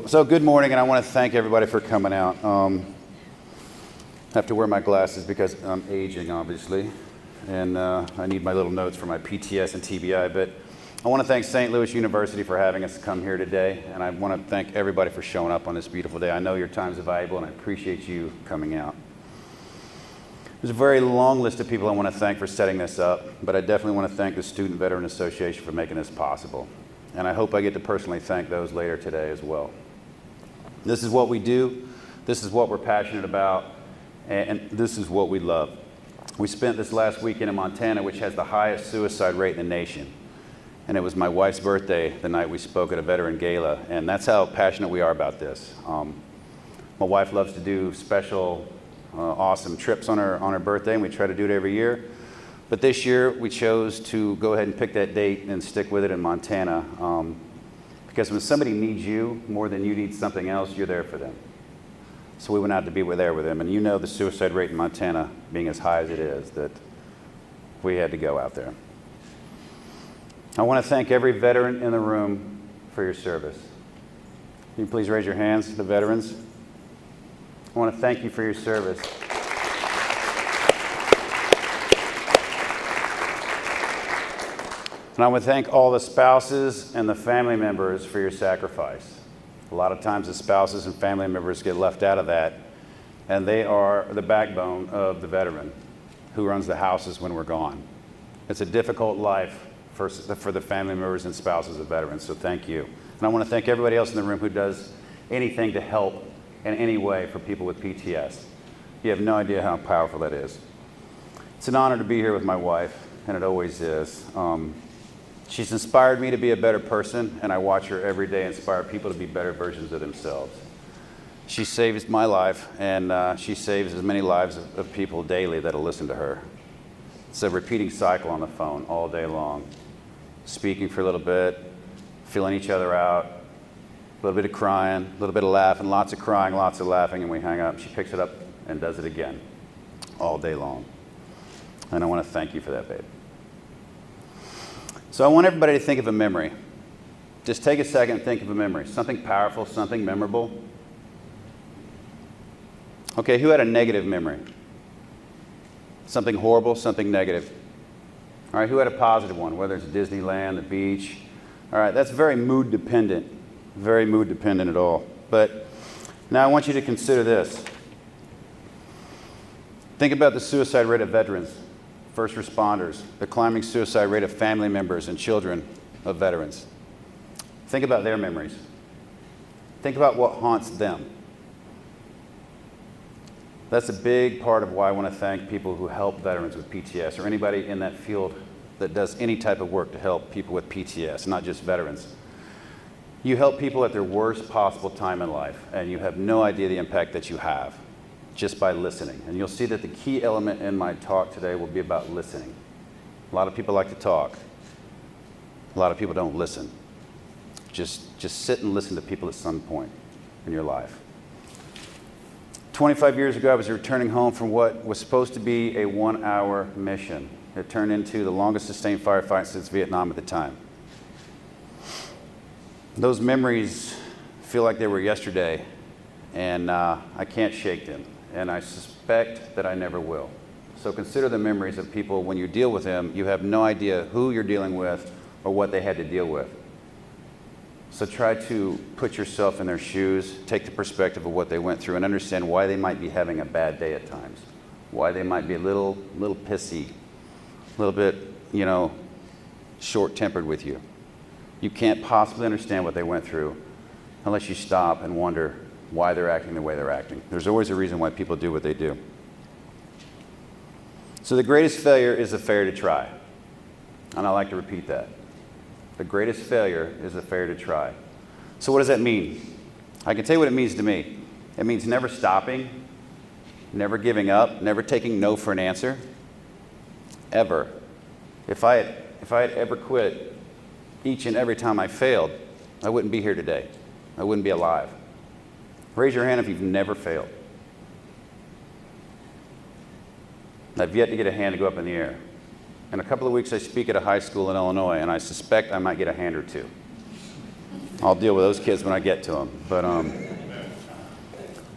So good morning, and I want to thank everybody for coming out. I have to wear my glasses because I'm aging, obviously, and I need my little notes for my PTS and TBI, but I want to thank St. Louis University for having us come here today, and I want to thank everybody for showing up on this beautiful day. I know your time is valuable, and I appreciate you coming out. There's a very long list of people I want to thank for setting this up, but I definitely want to thank the Student Veteran Association for making this possible. And I hope I get to personally thank those later today as well. This is what we do, this is what we're passionate about, and this is what we love. We spent this last weekend in Montana, which has the highest suicide rate in the nation. And it was my wife's birthday the night we spoke at a veteran gala, and that's how passionate we are about this. My wife loves to do special, awesome trips on her birthday, and we try to do it every year. But this year, we chose to go ahead and pick that date and stick with it in Montana. Because when somebody needs you more than you need something else, you're there for them. So we went out to be there with them. And you know the suicide rate in Montana being as high as it is, that we had to go out there. I want to thank every veteran in the room for your service. Can you please raise your hands, the veterans? I want to thank you for your service. And I want to thank all the spouses and the family members for your sacrifice. A lot of times the spouses and family members get left out of that, and they are the backbone of the veteran who runs the houses when we're gone. It's a difficult life for the family members and spouses of veterans, so thank you. And I want to thank everybody else in the room who does anything to help in any way for people with PTS. You have no idea how powerful that is. It's an honor to be here with my wife, and it always is. She's inspired me to be a better person, and I watch her every day inspire people to be better versions of themselves. She saves my life, and she saves as many lives of people daily that'll listen to her. It's a repeating cycle on the phone all day long. Speaking for a little bit, feeling each other out, a little bit of crying, a little bit of laughing, lots of crying, lots of laughing, and we hang up. She picks it up and does it again all day long. And I want to thank you for that, babe. So I want everybody to think of a memory. Just take a second and think of a memory. Something powerful, something memorable. Okay, who had a negative memory? Something horrible, something negative. All right, who had a positive one, whether it's Disneyland, the beach? All right, that's very mood dependent at all. But now I want you to consider this. Think about the suicide rate of veterans, first responders, the climbing suicide rate of family members and children of veterans. Think about their memories. Think about what haunts them. That's a big part of why I want to thank people who help veterans with PTS, or anybody in that field that does any type of work to help people with PTS, not just veterans. You help people at their worst possible time in life, and you have no idea the impact that you have just by listening. And you'll see that the key element in my talk today will be about listening. A lot of people like to talk. A lot of people don't listen. Just sit and listen to people at some point in your life. 25 years ago, I was returning home from what was supposed to be a 1-hour mission. It turned into the longest sustained firefight since Vietnam at the time. Those memories feel like they were yesterday, and I can't shake them. And I suspect that I never will. So consider the memories of people. When you deal with them, you have no idea who you're dealing with or what they had to deal with. So try to put yourself in their shoes, take the perspective of what they went through, and understand why they might be having a bad day at times, why they might be a little pissy, a little bit, short-tempered with you. You can't possibly understand what they went through unless you stop and wonder why they're acting the way they're acting. There's always a reason why people do what they do. So the greatest failure is a failure to try. And I like to repeat that. The greatest failure is a failure to try. So what does that mean? I can tell you what it means to me. It means never stopping, never giving up, never taking no for an answer, ever. If I had ever quit each and every time I failed, I wouldn't be here today. I wouldn't be alive. Raise your hand if you've never failed. I've yet to get a hand to go up in the air. In a couple of weeks, I speak at a high school in Illinois, and I suspect I might get a hand or two. I'll deal with those kids when I get to them. But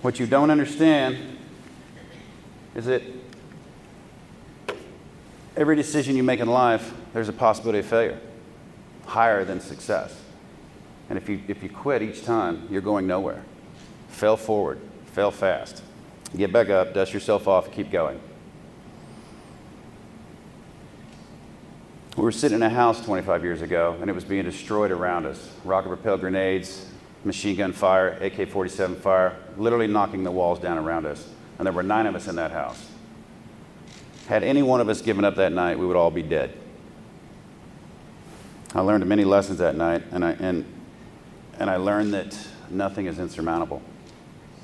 what you don't understand is that every decision you make in life, there's a possibility of failure, higher than success. And if you quit each time, you're going nowhere. Fail forward, fail fast. Get back up, dust yourself off, keep going. We were sitting in a house 25 years ago, and it was being destroyed around us. Rocket-propelled grenades, machine gun fire, AK-47 fire, literally knocking the walls down around us. And there were 9 of us in that house. Had any one of us given up that night, we would all be dead. I learned many lessons that night, and I learned that nothing is insurmountable.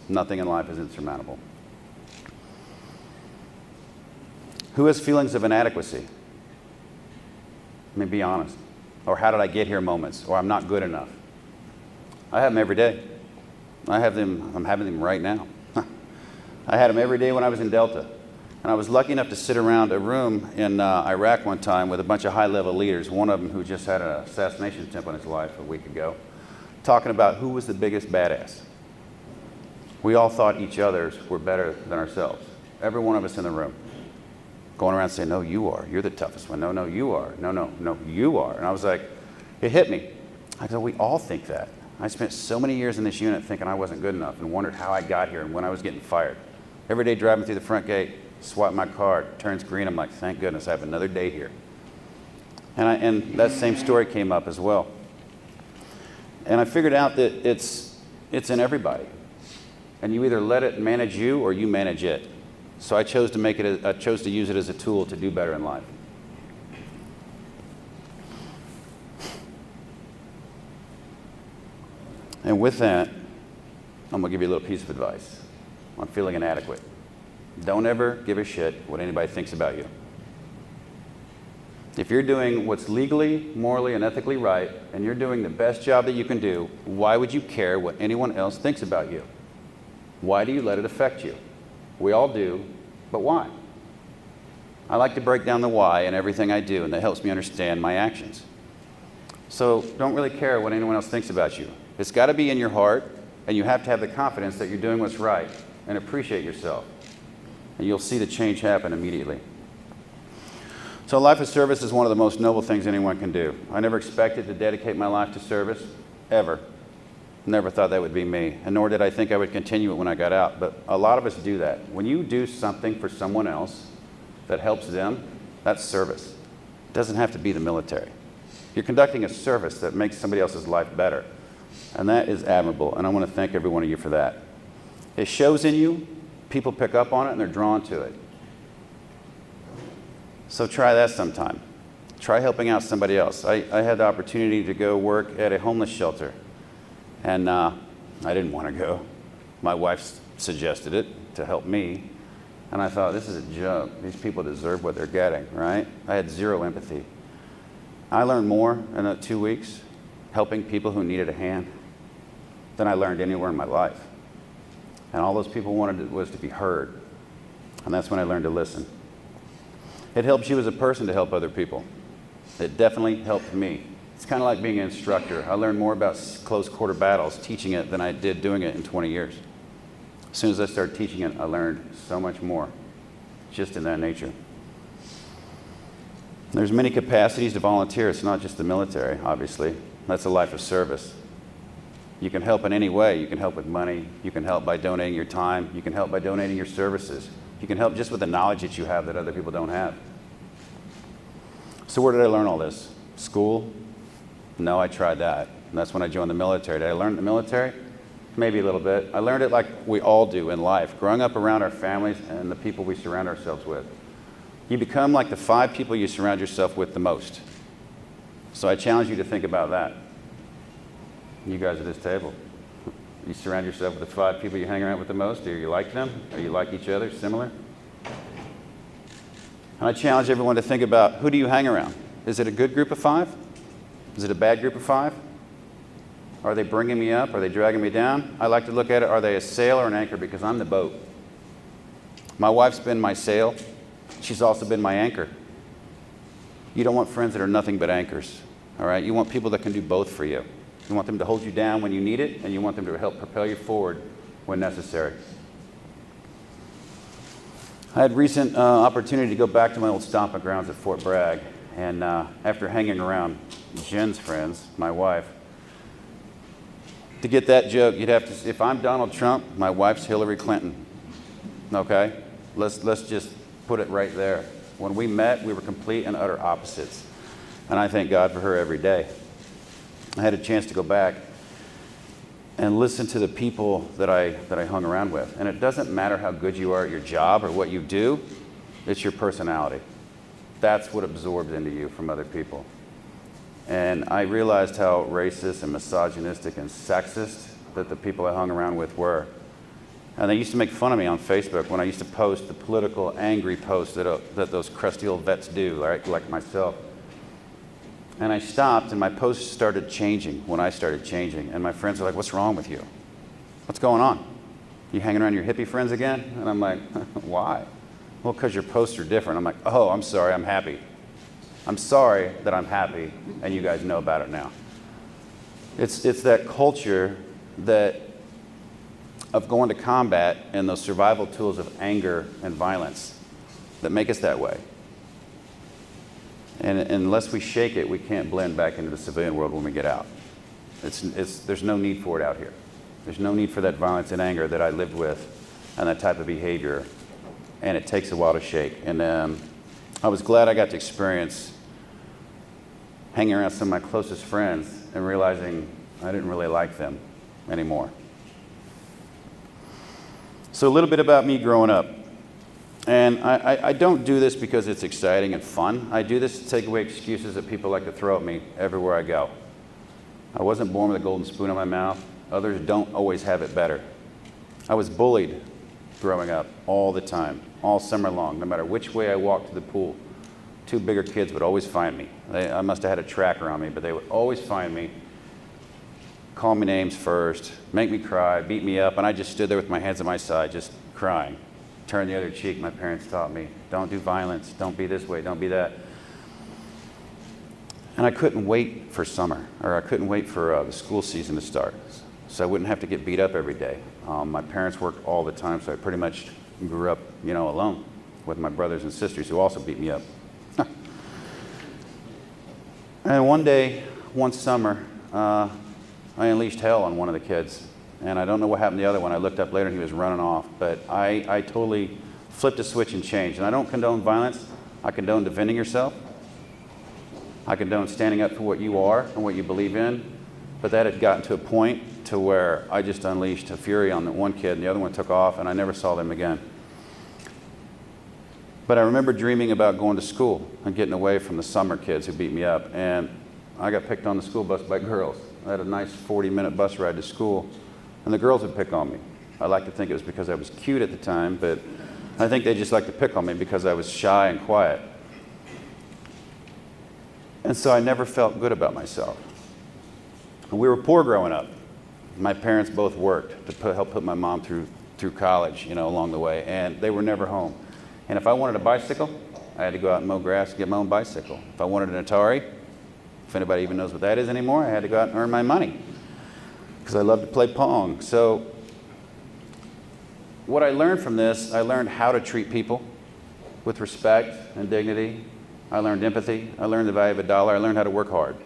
Nothing in life is insurmountable. Who has feelings of inadequacy? I mean, be honest. Or how did I get here moments, or I'm not good enough. I have them every day. I'm having them right now. I had them every day when I was in Delta. And I was lucky enough to sit around a room in Iraq one time with a bunch of high-level leaders, one of them who just had an assassination attempt on his life a week ago, talking about who was the biggest badass. We all thought each others were better than ourselves. Every one of us in the room. Going around saying, no, you are. You're the toughest one. No, no, you are. No, no, no, you are. And I was like, it hit me. I go, we all think that. I spent so many years in this unit thinking I wasn't good enough and wondered how I got here and when I was getting fired. Every day driving through the front gate, swipe my card, turns green, I'm like, thank goodness I have another day here. And that same story came up as well. And I figured out that it's in everybody. And you either let it manage you or you manage it. So I chose to use it as a tool to do better in life. And with that, I'm gonna give you a little piece of advice on feeling inadequate. Don't ever give a shit what anybody thinks about you. If you're doing what's legally, morally, and ethically right, and you're doing the best job that you can do, why would you care what anyone else thinks about you? Why do you let it affect you? We all do, but why? I like to break down the why in everything I do, and that helps me understand my actions. So don't really care what anyone else thinks about you. It's got to be in your heart, and you have to have the confidence that you're doing what's right and appreciate yourself. And you'll see the change happen immediately. So life of service is one of the most noble things anyone can do. I never expected to dedicate my life to service, ever. Never thought that would be me, and nor did I think I would continue it when I got out. But a lot of us do that. When you do something for someone else that helps them, that's service. It doesn't have to be the military. You're conducting a service that makes somebody else's life better. And that is admirable, and I want to thank every one of you for that. It shows in you, people pick up on it, and they're drawn to it. So try that sometime. Try helping out somebody else. I had the opportunity to go work at a homeless shelter. And I didn't want to go. My wife suggested it to help me. And I thought, this is a joke. These people deserve what they're getting, right? I had zero empathy. I learned more in that 2 weeks helping people who needed a hand than I learned anywhere in my life. And all those people wanted was to be heard. And that's when I learned to listen. It helps you as a person to help other people. It definitely helped me. It's kind of like being an instructor. I learned more about close quarter battles teaching it than I did doing it in 20 years. As soon as I started teaching it, I learned so much more, just in that nature. There's many capacities to volunteer. It's not just the military, obviously. That's a life of service. You can help in any way. You can help with money. You can help by donating your time. You can help by donating your services. You can help just with the knowledge that you have that other people don't have. So where did I learn all this? School? No, I tried that. And that's when I joined the military. Did I learn in the military? Maybe a little bit. I learned it like we all do in life, growing up around our families and the people we surround ourselves with. You become like the 5 people you surround yourself with the most. So I challenge you to think about that. You guys at this table, you surround yourself with the 5 people you hang around with the most. Do you like them? Are you like each other, similar? And I challenge everyone to think about, who do you hang around? Is it a good group of 5? Is it a bad group of 5? Are they bringing me up? Are they dragging me down? I like to look at it, are they a sail or an anchor? Because I'm the boat. My wife's been my sail. She's also been my anchor. You don't want friends that are nothing but anchors, all right? You want people that can do both for you. You want them to hold you down when you need it, and you want them to help propel you forward when necessary. I had recent opportunity to go back to my old stomping grounds at Fort Bragg, and after hanging around Jen's friends, my wife, to get that joke, you'd have to, if I'm Donald Trump, my wife's Hillary Clinton. Okay? Let's just put it right there. When we met, we were complete and utter opposites. And I thank God for her every day. I had a chance to go back and listen to the people that I hung around with. And it doesn't matter how good you are at your job or what you do, it's your personality. That's what absorbs into you from other people. And I realized how racist and misogynistic and sexist that the people I hung around with were. And they used to make fun of me on Facebook when I used to post the political, angry posts that those crusty old vets do, right, like myself. And I stopped, and my posts started changing when I started changing. And my friends were like, "What's wrong with you? What's going on? You hanging around your hippie friends again?" And I'm like, "Why?" "Well, because your posts are different." I'm like, "Oh, I'm sorry, I'm happy. I'm sorry that I'm happy, and you guys know about it now." It's that culture of going to combat and those survival tools of anger and violence that make us that way. And unless we shake it, we can't blend back into the civilian world when we get out. There's no need for it out here. There's no need for that violence and anger that I lived with and that type of behavior. And it takes a while to shake. And I was glad I got to experience hanging around some of my closest friends and realizing I didn't really like them anymore. So a little bit about me growing up. And I don't do this because it's exciting and fun. I do this to take away excuses that people like to throw at me everywhere I go. I wasn't born with a golden spoon in my mouth. Others don't always have it better. I was bullied growing up all the time, all summer long, no matter which way I walked to the pool. Two bigger kids would always find me. I must have had a tracker on me, but they would always find me, call me names first, make me cry, beat me up, and I just stood there with my hands at my side, just crying. Turn the other cheek. My parents taught me, don't do violence, don't be this way, don't be that. And I couldn't wait for summer, or I couldn't wait for the school season to start, so I wouldn't have to get beat up every day. My parents worked all the time, so I pretty much grew up, alone with my brothers and sisters who also beat me up. And one summer, I unleashed hell on one of the kids. And I don't know what happened to the other one. I looked up later and he was running off. But I totally flipped a switch and changed. And I don't condone violence. I condone defending yourself. I condone standing up for what you are and what you believe in. But that had gotten to a point to where I just unleashed a fury on the one kid and the other one took off and I never saw them again. But I remember dreaming about going to school and getting away from the summer kids who beat me up. And I got picked on the school bus by girls. I had a nice 40-minute bus ride to school. And the girls would pick on me. I like to think it was because I was cute at the time, but I think they just liked to pick on me because I was shy and quiet. And so I never felt good about myself. We were poor growing up. My parents both worked to help put my mom through college, along the way, and they were never home. And if I wanted a bicycle, I had to go out and mow grass and get my own bicycle. If I wanted an Atari, if anybody even knows what that is anymore, I had to go out and earn my money, because I love to play Pong. So what I learned from this, I learned how to treat people with respect and dignity. I learned empathy. I learned the value of a dollar. I learned how to work hard.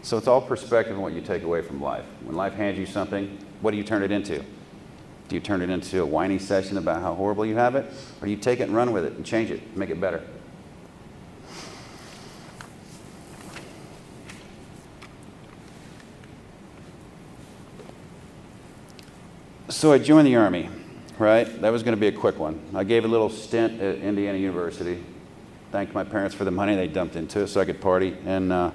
So it's all perspective on what you take away from life. When life hands you something, what do you turn it into? Do you turn it into a whiny session about how horrible you have it? Or do you take it and run with it and change it, make it better? So I joined the Army, right? That was going to be a quick one. I gave a little stint at Indiana University. Thanked my parents for the money they dumped into it so I could party. And my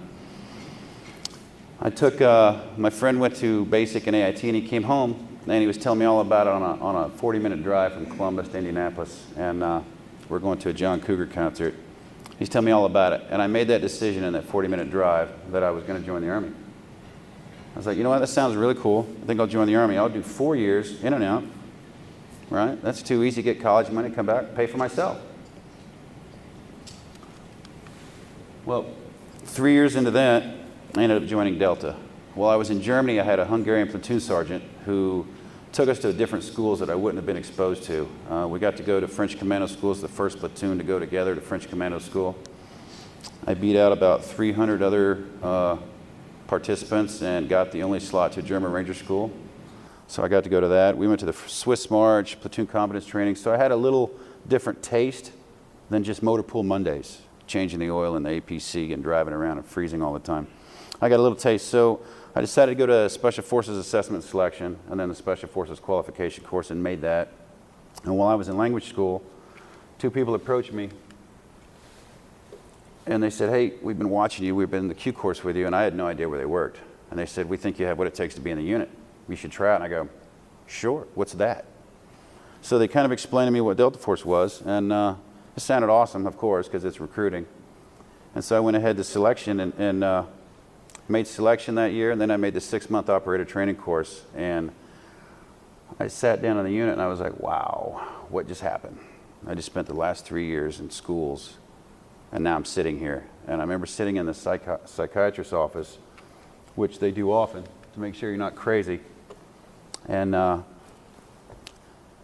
friend went to basic and AIT and he came home and he was telling me all about it on a 40-minute drive from Columbus to Indianapolis. And we're going to a John Cougar concert. He's telling me all about it. And I made that decision in that 40-minute drive that I was going to join the Army. I was like, you know what, that sounds really cool. I think I'll join the Army. I'll do 4 years in and out, right? That's too easy. Get college money, come back, pay for myself. Well, 3 years into that, I ended up joining Delta. while I was in Germany, I had a Hungarian platoon sergeant who took us to different schools that I wouldn't have been exposed to. We got to go to French commando schools, the first platoon to go together to French commando school. I beat out about 300 other participants and got the only slot to German Ranger School. So I got to go to that. We went to the Swiss March, platoon competence training. So I had a little different taste than just motor pool Mondays, changing the oil in the APC and driving around and freezing all the time. I got a little taste. So I decided to go to Special Forces Assessment Selection and then the Special Forces Qualification course and made that. And while I was in language school, two people approached me and they said, hey, we've been watching you. We've been in the Q course with you. And I had no idea where they worked. And they said, we think you have what it takes to be in the unit. You should try it. And I go, sure, what's that? So they kind of explained to me what Delta Force was. And it sounded awesome, of course, because it's recruiting. And so I went ahead to selection and made selection that year. And then I made the 6-month operator training course. And I sat down in the unit and I was like, wow, what just happened? I just spent the last 3 years in schools. And now I'm sitting here. And I remember sitting in the psychiatrist's office, which they do often, to make sure you're not crazy. And I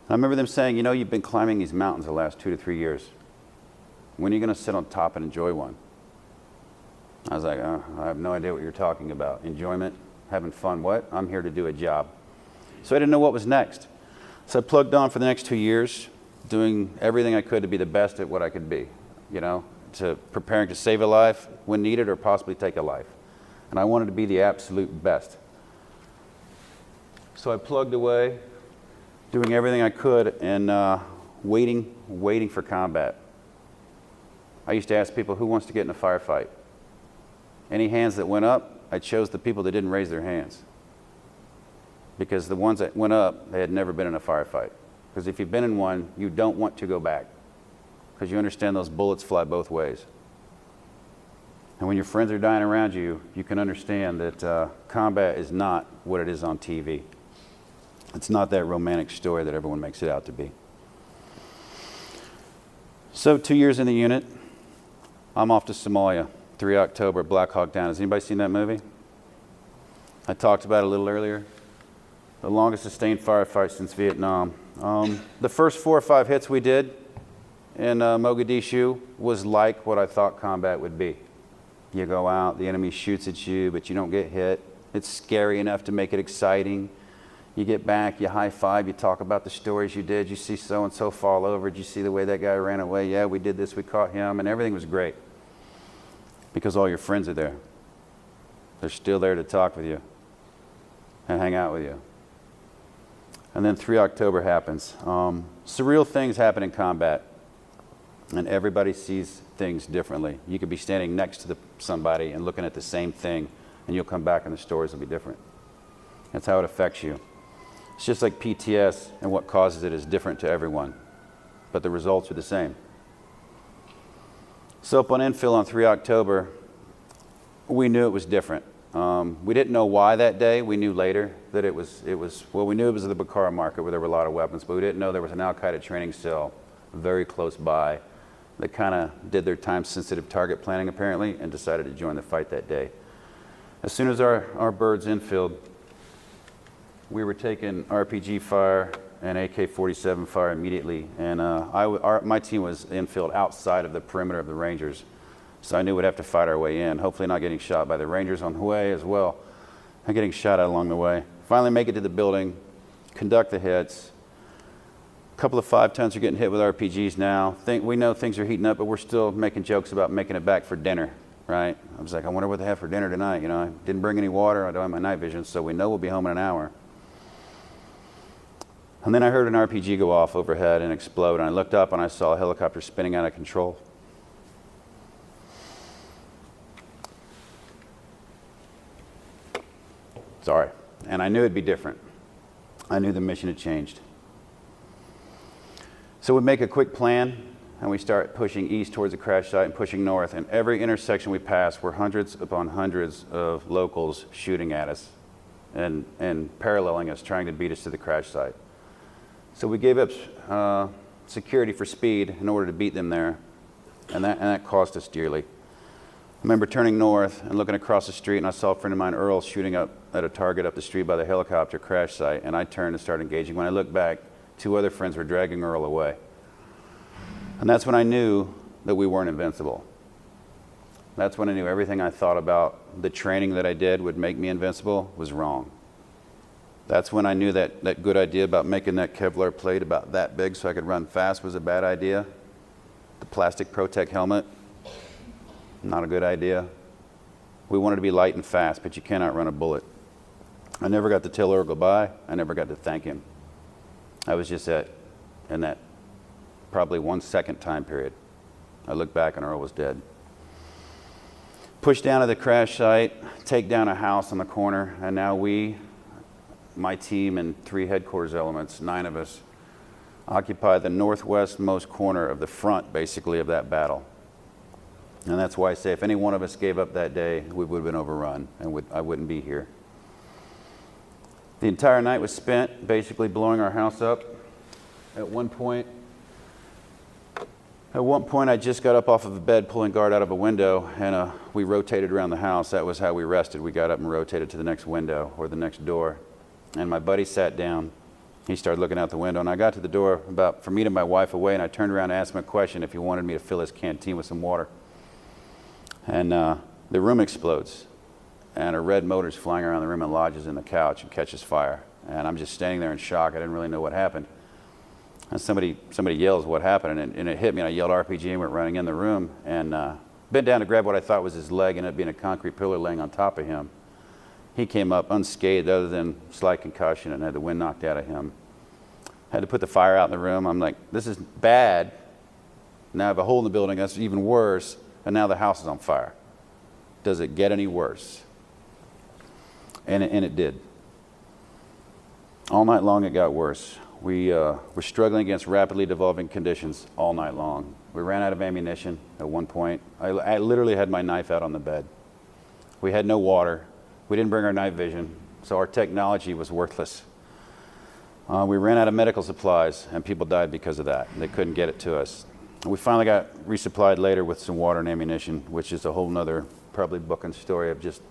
remember them saying, you know, you've been climbing these mountains the last 2 to 3 years. When are you going to sit on top and enjoy one? I was like, I have no idea what you're talking about. Enjoyment? Having fun? What? I'm here to do a job. So I didn't know what was next. So I plugged on for the next 2 years, doing everything I could to be the best at what I could be, you know, to preparing to save a life when needed or possibly take a life. And I wanted to be the absolute best. So I plugged away, doing everything I could and waiting for combat. I used to ask people, who wants to get in a firefight? Any hands that went up, I chose the people that didn't raise their hands. Because the ones that went up, they had never been in a firefight. Because if you've been in one, you don't want to go back. Because you understand those bullets fly both ways. And when your friends are dying around you, you can understand that combat is not what it is on TV. It's not that romantic story that everyone makes it out to be. So 2 years in the unit, I'm off to Somalia, 3 October, Black Hawk Down. Has anybody seen that movie? I talked about it a little earlier. The longest sustained firefight since Vietnam. The first 4 or 5 hits we did in Mogadishu was like what I thought combat would be. You go out, the enemy shoots at you, but you don't get hit. It's scary enough to make it exciting. You get back, you high five, you talk about the stories you did. You see so-and-so fall over. Did you see the way that guy ran away? Yeah, we did this, we caught him, and everything was great. Because all your friends are there. They're still there to talk with you and hang out with you. And then 3 October happens. Surreal things happen in combat. And everybody sees things differently. You could be standing next to somebody and looking at the same thing, and you'll come back and the stories will be different. That's how it affects you. It's just like PTS, and what causes it is different to everyone, but the results are the same. So up on infill on 3 October, we knew it was different. We didn't know why that day. We knew later that it was, well, we knew it was the Bukhara market where there were a lot of weapons, but we didn't know there was an Al-Qaeda training cell very close by that kind of did their time-sensitive target planning, apparently, and decided to join the fight that day. As soon as our birds infilled, we were taking RPG fire and AK-47 fire immediately, and my team was infilled outside of the perimeter of the Rangers, so I knew we'd have to fight our way in, hopefully not getting shot by the Rangers on the way as well, and getting shot at along the way. Finally make it to the building, conduct the hits. A couple of 5-tons are getting hit with RPGs now. We know things are heating up, but we're still making jokes about making it back for dinner, right? I was like, I wonder what they have for dinner tonight. You know, I didn't bring any water. I don't have my night vision, so we know we'll be home in an hour. And then I heard an RPG go off overhead and explode, and I looked up and I saw a helicopter spinning out of control. Sorry. And I knew it'd be different. I knew the mission had changed. So we make a quick plan, and we start pushing east towards the crash site and pushing north. And every intersection we pass were hundreds upon hundreds of locals shooting at us and paralleling us, trying to beat us to the crash site. So we gave up security for speed in order to beat them there, and that cost us dearly. remember turning north and looking across the street, and I saw a friend of mine, Earl, shooting up at a target up the street by the helicopter crash site, and I turned and started engaging. When I looked back, 2 other friends were dragging Earl away. And that's when I knew that we weren't invincible. That's when I knew everything I thought about the training that I did would make me invincible was wrong. That's when I knew that good idea about making that Kevlar plate about that big so I could run fast was a bad idea. The plastic Protec helmet, not a good idea. We wanted to be light and fast, but you cannot run a bullet. I never got to tell Earl goodbye. I never got to thank him. I was just in that probably 1 second time period. I looked back and Earl was dead. Push down to the crash site, take down a house on the corner, and now we, my team and 3 headquarters elements, 9 of us, occupy the northwestmost corner of the front, basically, of that battle. And that's why I say if any one of us gave up that day, we would have been overrun, and I wouldn't be here. The entire night was spent basically blowing our house up. At one point, I just got up off of a bed pulling guard out of a window, and we rotated around the house. That was how we rested. We got up and rotated to the next window or the next door. And my buddy sat down. He started looking out the window, and I got to the door about for meeting my wife away, and I turned around and asked him a question if he wanted me to fill his canteen with some water. And the room explodes, and a red motor's flying around the room and lodges in the couch and catches fire. And I'm just standing there in shock. I didn't really know what happened. And somebody yells, "What happened?" And it hit me, and I yelled RPG and went running in the room and bent down to grab what I thought was his leg, and it being a concrete pillar laying on top of him. He came up unscathed other than slight concussion and had the wind knocked out of him. Had to put the fire out in the room. I'm like, this is bad. Now I have a hole in the building. That's even worse. And now the house is on fire. Does it get any worse? And it did. All night long it got worse. We were struggling against rapidly devolving conditions all night long. We ran out of ammunition at one point. I literally had my knife out on the bed. We had no water. We didn't bring our night vision, so our technology was worthless. We ran out of medical supplies, and people died because of that. They couldn't get it to us. We finally got resupplied later with some water and ammunition, which is a whole nother probably book and story of just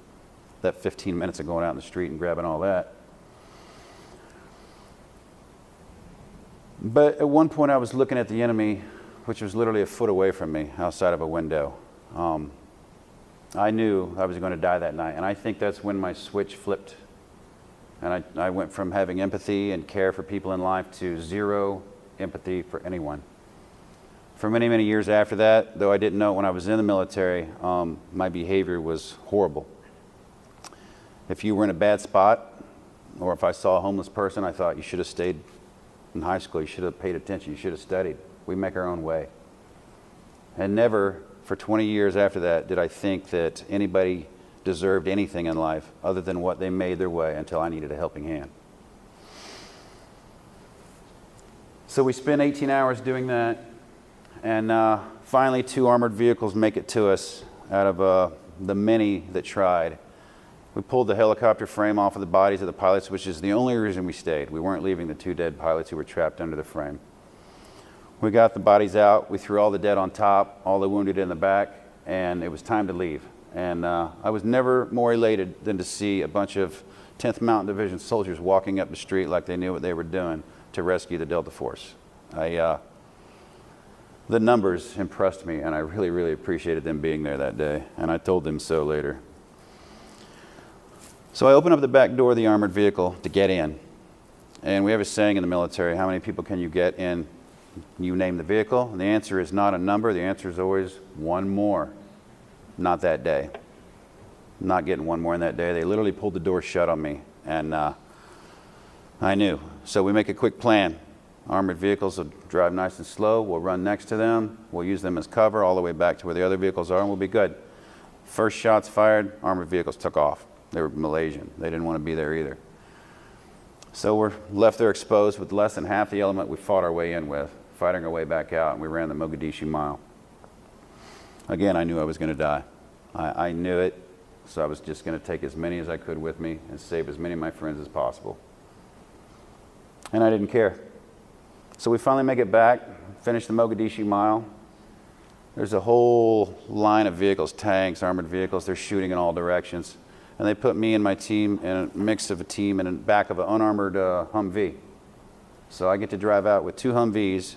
that 15 minutes of going out in the street and grabbing all that. But at one point I was looking at the enemy, which was literally a foot away from me outside of a window. I knew I was going to die that night, and I think that's when my switch flipped. And I went from having empathy and care for people in life to 0 empathy for anyone. For many, many years after that, though I didn't know it when I was in the military, my behavior was horrible. If you were in a bad spot, or if I saw a homeless person, I thought you should have stayed in high school, you should have paid attention, you should have studied. We make our own way. And never, for 20 years after that, did I think that anybody deserved anything in life other than what they made their way until I needed a helping hand. So we spent 18 hours doing that, and finally 2 armored vehicles make it to us out of the many that tried. We pulled the helicopter frame off of the bodies of the pilots, which is the only reason we stayed. We weren't leaving the 2 dead pilots who were trapped under the frame. We got the bodies out, we threw all the dead on top, all the wounded in the back, and it was time to leave. And I was never more elated than to see a bunch of 10th Mountain Division soldiers walking up the street like they knew what they were doing to rescue the Delta Force. The numbers impressed me, and I really, really appreciated them being there that day, and I told them so later. So I opened up the back door of the armored vehicle to get in. And we have a saying in the military, how many people can you get in? You name the vehicle, and the answer is not a number, the answer is always 1 more. Not that day. Not getting 1 more in that day. They literally pulled the door shut on me, and I knew. So we make a quick plan. Armored vehicles will drive nice and slow, we'll run next to them, we'll use them as cover all the way back to where the other vehicles are, and we'll be good. First shots fired, armored vehicles took off. They were Malaysian. They didn't want to be there either. So we're left there exposed with less than half the element we fought our way in with, fighting our way back out, and we ran the Mogadishu Mile. Again, I knew I was going to die. I knew it, so I was just going to take as many as I could with me and save as many of my friends as possible. And I didn't care. So we finally make it back, finish the Mogadishu Mile. there's a whole line of vehicles, tanks, armored vehicles. They're shooting in all directions. And they put me and my team in a mix of a team in the back of an unarmored Humvee. So I get to drive out with 2 Humvees,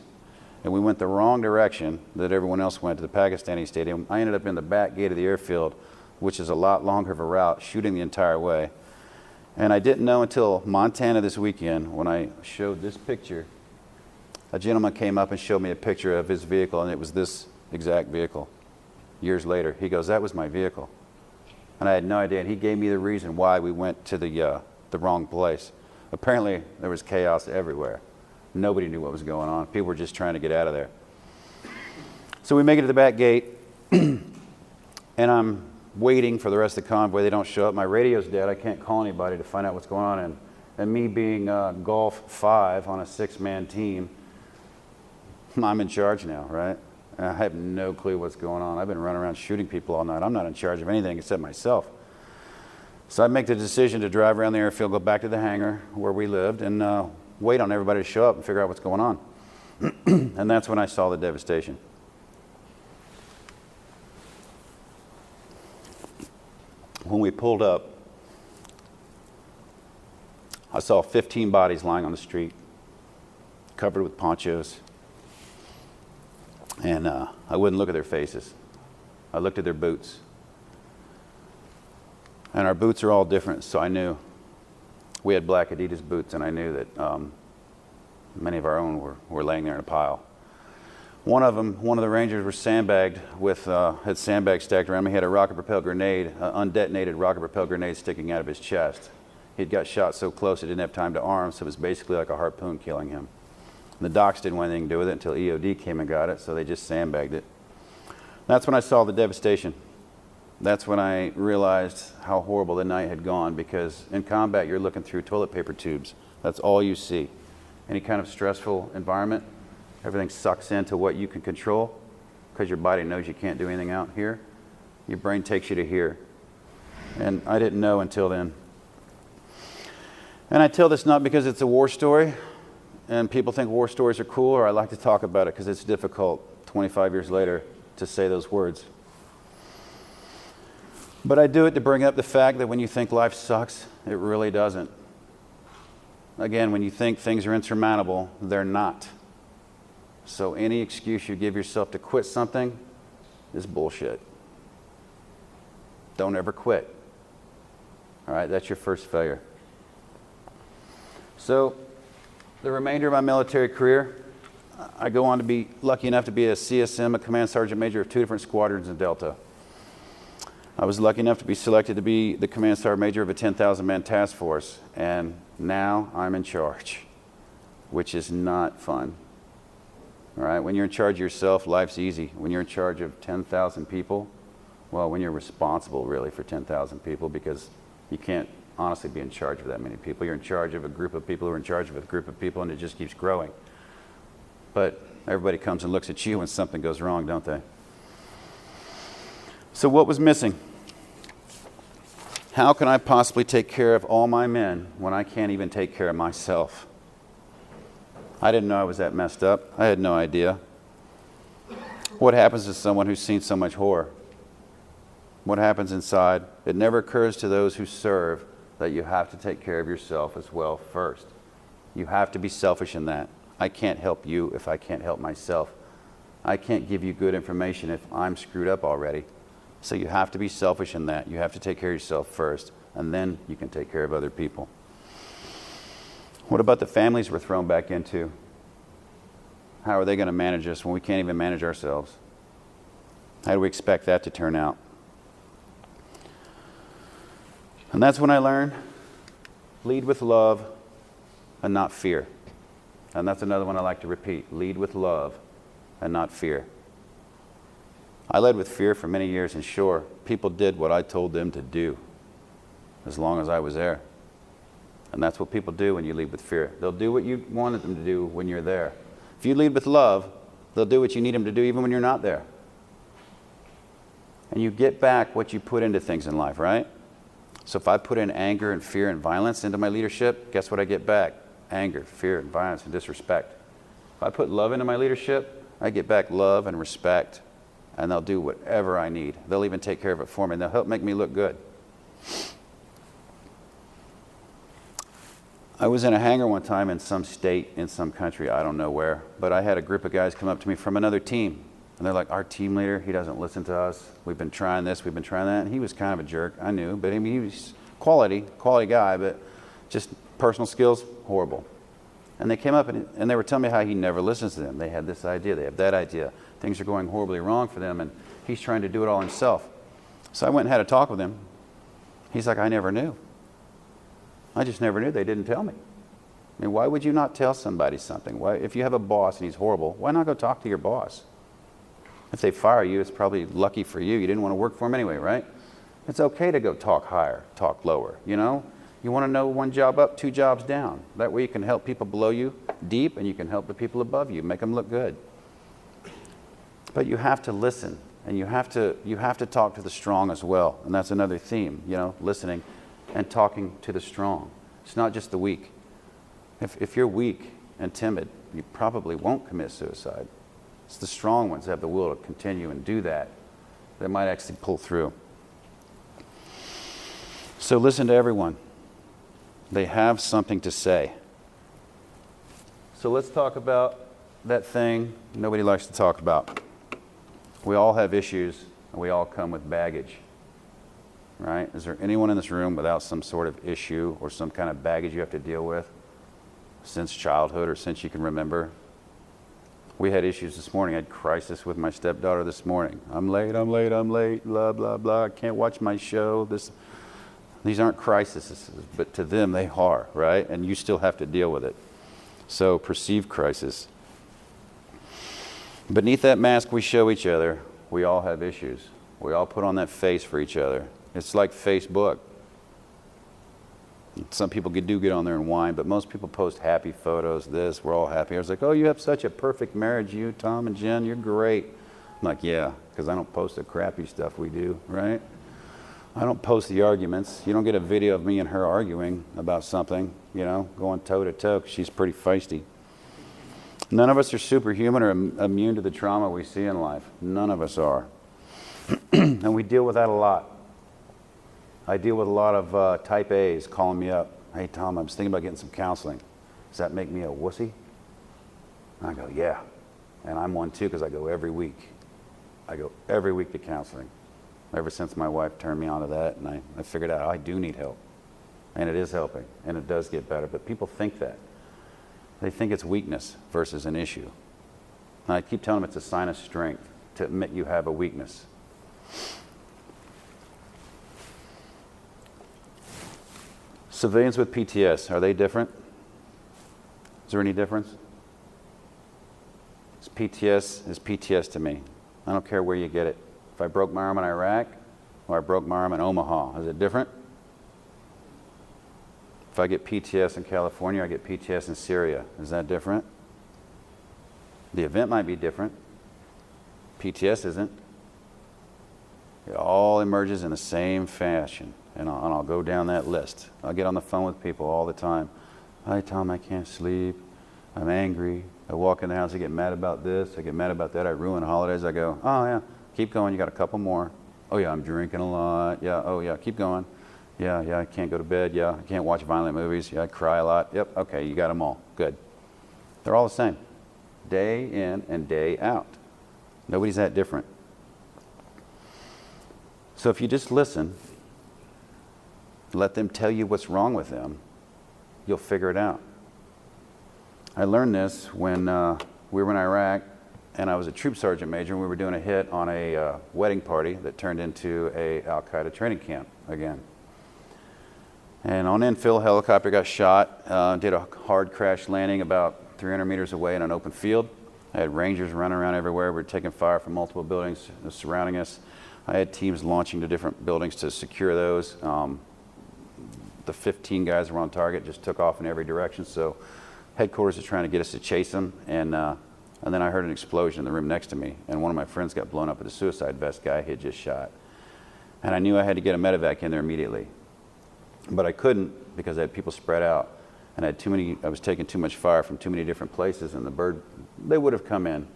and we went the wrong direction that everyone else went to the Pakistani stadium. I ended up in the back gate of the airfield, which is a lot longer of a route, shooting the entire way. And I didn't know until Montana this weekend when I showed this picture. A gentleman came up and showed me a picture of his vehicle, and it was this exact vehicle. Years later, he goes, "That was my vehicle." And I had no idea, and he gave me the reason why we went to the wrong place. Apparently, there was chaos everywhere. Nobody knew what was going on. People were just trying to get out of there. So we make it to the back gate, and I'm waiting for the rest of the convoy. They don't show up. My radio's dead. I can't call anybody to find out what's going on. And me being Golf 5 on a 6-man team, I'm in charge now, right? And I have no clue what's going on. I've been running around shooting people all night. I'm not in charge of anything except myself. So I make the decision to drive around the airfield, go back to the hangar where we lived, and wait on everybody to show up and figure out what's going on. And that's when I saw the devastation. When we pulled up, I saw 15 bodies lying on the street, covered with ponchos. And I wouldn't look at their faces. I looked at their boots. And our boots are all different, so I knew. We had black Adidas boots, and I knew that many of our own were laying there in a pile. One of the Rangers were sandbagged with, had sandbags stacked around him. He had a rocket-propelled grenade, undetonated rocket-propelled grenade sticking out of his chest. He'd got shot so close he didn't have time to arm, so it was basically like a harpoon killing him. The docs didn't want anything to do with it until EOD came and got it, so they just sandbagged it. That's when I saw the devastation. That's when I realized how horrible the night had gone, because in combat you're looking through toilet paper tubes. That's all you see. Any kind of stressful environment, everything sucks into what you can control because your body knows you can't do anything out here. Your brain takes you to here. And I didn't know until then. And I tell this not because it's a war story, and people think war stories are cool, or I like to talk about it because it's difficult 25 years later to say those words. But I do it to bring up the fact that when you think life sucks, it really doesn't. Again, when you think things are insurmountable, they're not. So any excuse you give yourself to quit something is bullshit. Don't ever quit. All right, that's your first failure. So the remainder of my military career, I go on to be lucky enough to be a CSM, a Command Sergeant Major of 2 different squadrons in Delta. I was lucky enough to be selected to be the Command Sergeant Major of a 10,000-man task force, and now I'm in charge, which is not fun. All right, when you're in charge of yourself, life's easy. When you're in charge of 10,000 people, well, when you're responsible really for 10,000 people, because you can't honestly be in charge of that many people. You're in charge of a group of people who are in charge of a group of people, and it just keeps growing. But everybody comes and looks at you when something goes wrong, don't they? So what was missing? How can I possibly take care of all my men when I can't even take care of myself? I didn't know I was that messed up. I had no idea. What happens to someone who's seen so much horror? What happens inside? It never occurs to those who serve that you have to take care of yourself as well first. You have to be selfish in that. I can't help you if I can't help myself. I can't give you good information if I'm screwed up already. So you have to be selfish in that. You have to take care of yourself first, and then you can take care of other people. What about the families we're thrown back into? How are they going to manage us when we can't even manage ourselves? How do we expect that to turn out? And that's when I learned, lead with love and not fear. And that's another one I like to repeat, lead with love and not fear. I led with fear for many years, and sure, people did what I told them to do as long as I was there. And that's what people do when you lead with fear. They'll do what you wanted them to do when you're there. If you lead with love, they'll do what you need them to do even when you're not there. And you get back what you put into things in life, right? So if I put in anger and fear and violence into my leadership, guess what I get back? Anger, fear, and violence and disrespect. If I put love into my leadership, I get back love and respect. and they'll do whatever I need. They'll even take care of it for me, and they'll help make me look good. I was in a hangar one time in some state, in some country, I don't know where, but I had a group of guys come up to me from another team, and they're like, our team leader, he doesn't listen to us. We've been trying this, we've been trying that, and he was kind of a jerk, I knew, but I mean, he was quality guy, but just personal skills, horrible. And they came up and they were telling me how he never listens to them. They had this idea, they have that idea. Things are going horribly wrong for them, and he's trying to do it all himself. So I went and had a talk with him. He's like, I never knew. I just never knew. They didn't tell me. I mean, why would you not tell somebody something? Why, if you have a boss and he's horrible, why not go talk to your boss? If they fire you, it's probably lucky for you. You didn't want to work for him anyway, right? It's okay to go talk higher, talk lower, you know? You want to know one job up, two jobs down. That way you can help people below you deep, and you can help the people above you, make them look good. But you have to listen, and you have to talk to the strong as well. And that's another theme, you know, listening and talking to the strong. It's not just the weak. If you're weak and timid, you probably won't commit suicide. It's the strong ones that have the will to continue and do that might actually pull through. So listen to everyone. They have something to say. So let's talk about that thing nobody likes to talk about. We all have issues, and we all come with baggage, right? Is there anyone in this room without some sort of issue or some kind of baggage you have to deal with since childhood or since you can remember? We had issues this morning. I had crisis with my stepdaughter this morning. I'm late, blah, blah, blah. I can't watch my show. These aren't crises, but to them they are, right? And you still have to deal with it. So perceived crisis. Beneath that mask we show each other, we all have issues. We all put on that face for each other. It's like Facebook. Some people do get on there and whine, but most people post happy photos, we're all happy. I was like, oh, you have such a perfect marriage, you, Tom and Jen, you're great. I'm like, yeah, because I don't post the crappy stuff we do, right? I don't post the arguments. You don't get a video of me and her arguing about something, you know, going toe to toe, 'cause she's pretty feisty. None of us are superhuman or immune to the trauma we see in life. None of us are. And we deal with that a lot. I deal with a lot of type A's calling me up. Hey, Tom, I was thinking about getting some counseling. Does that make me a wussy? And I go, yeah. And I'm one too, because I go every week. I go every week to counseling. Ever since my wife turned me on to that, and I figured out I do need help. And it is helping, and it does get better. But people think that. They think it's weakness versus an issue. And I keep telling them it's a sign of strength to admit you have a weakness. Civilians with PTS, are they different? Is there any difference? PTS is PTS to me. I don't care where you get it. If I broke my arm in Iraq or I broke my arm in Omaha, is it different? If I get PTS in California, I get PTS in Syria. Is that different? The event might be different. PTS isn't. It all emerges in the same fashion. And I'll go down that list. I'll get on the phone with people all the time. Hi, Tom, I can't sleep. I'm angry. I walk in the house, I get mad about this. I get mad about that. I ruin holidays. I go, oh, yeah, keep going. You got a couple more. Oh, yeah, I'm drinking a lot. Yeah, oh, yeah, keep going. Yeah, I can't go to bed. Yeah, I can't watch violent movies. Yeah, I cry a lot. Yep, okay, you got them all. Good. They're all the same. Day in and day out. Nobody's that different. So if you just listen, let them tell you what's wrong with them, you'll figure it out. I learned this when we were in Iraq, and I was a troop sergeant major, and we were doing a hit on a wedding party that turned into a Al-Qaeda training camp again. And on infill, helicopter got shot, did a hard crash landing about 300 meters away in an open field. I had Rangers running around everywhere. We were taking fire from multiple buildings surrounding us. I had teams launching to different buildings to secure those. The 15 guys who were on target just took off in every direction, so headquarters is trying to get us to chase them, and then I heard an explosion in the room next to me, and one of my friends got blown up with a suicide vest guy he had just shot. And I knew I had to get a medevac in there immediately. But I couldn't because I had people spread out, and I was taking too much fire from too many different places, and they would have come in,